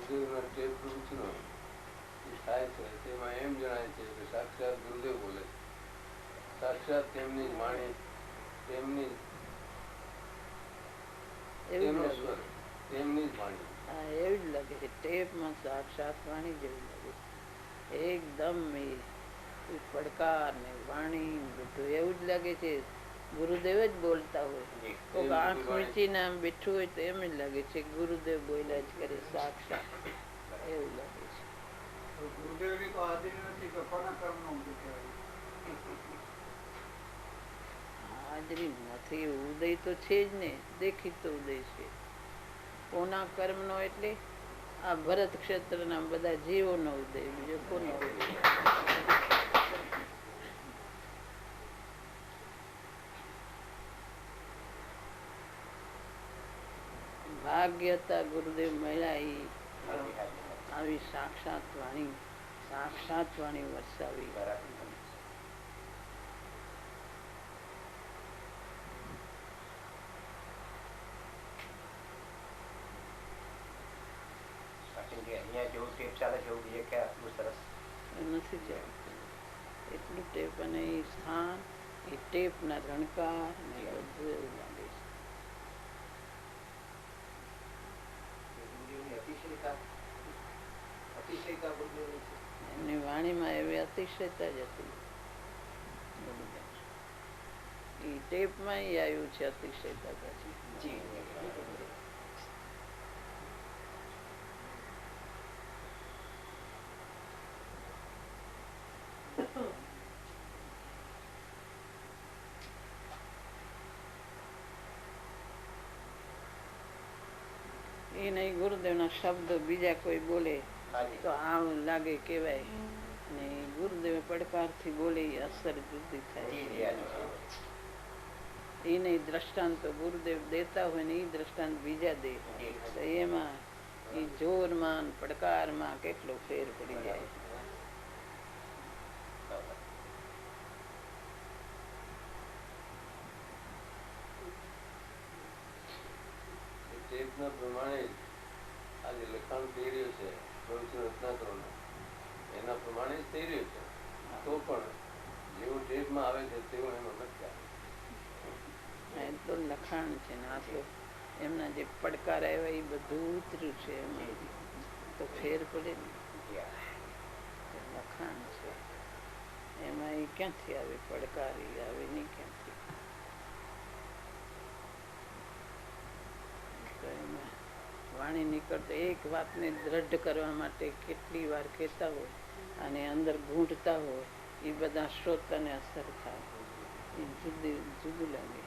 ગુરુદેવના tap પ્રવચનો થાય છે તેમાં એમ જણાય છે કે સાક્ષાત ગુરુદેવ બોલે સાક્ષાત તેમની જ વાણી તેમની તેમનો સ્વર તેમની જ વાણી. હા, એવું જ લાગે છે. ટેપમાં સાક્ષાત વાણી જેવું લાગે છે. એકદમ એ પડકાર ને વાણી બધું એવું જ લાગે છે. ગુરુદેવ જ બોલતા હોય. કોઈક આંખ મીચીને આમ બેઠું હોય તો એમ જ લાગે છે ગુરુદેવ બોલ્યા જ કરે સાક્ષાત એવું લાગે છે. ગુરુદેવની તો હાજરી નથી તો કોના કર્મનો ઉદય કહેવાય? હાજરી નથી. ઉદય તો છે જ ને, દેખીતો ઉદય છે. કોના કર્મનો એટલે આ ભરત ક્ષેત્રના બધા જીવોનો ઉદય, બીજો કોનો ઉદય? ભાગ્ય હતા ગુરુદેવ મળ્યા આવી સાક્ષાત વાણી વરસાવી. નથી ચાલતું એટલું ટેપ અને એ સ્થાન એ ટેપ ના રણકાર ને બધું એવું લાગે છે. એમની વાણીમાં એવી અતિશયતા જ હતી. એ ટેપમાં આવ્યું છે અતિશયતા પછી. એ નહીં ગુરુદેવના શબ્દ બીજા કોઈ બોલે તો આમ લાગે કેવાય ને ગુરુદેવ પડકારથી બોલે અસર જુદી થાય. એ નહીં દ્રષ્ટાંત ગુરુદેવ દેતા હોય ને એ દ્રષ્ટાંત બીજા દે તો એમાં એ જોરમાં પડકારમાં કેટલો ફેર પડી જાય. ટેપના પ્રમાણે આ જે લખાણ થઈ રહ્યું છે પ્રવચન રત્નાકરોનો એના પ્રમાણે જ થઈ રહ્યું છે. તો પણ જેવું ટેપમાં આવે છે તેવું એમાં નથી આવે. એ તો લખાણ છે ને આ તો એમના જે પડકાર આવ્યા એ બધું ઉતર્યું છે એમાં તો ફેર પડે ને. લખાણ છે એમાં એ ક્યાંથી આવે પડકાર એ આવે નહીં ક્યાંથી. વાણી નીકળતો એક વાતને દ્રઢ કરવા માટે કેટલી વાર કહેતા હોય અને અંદર ગૂંઢતા હોય એ બધા શ્રોતાને અસર થાય. એ જુદું લાગે.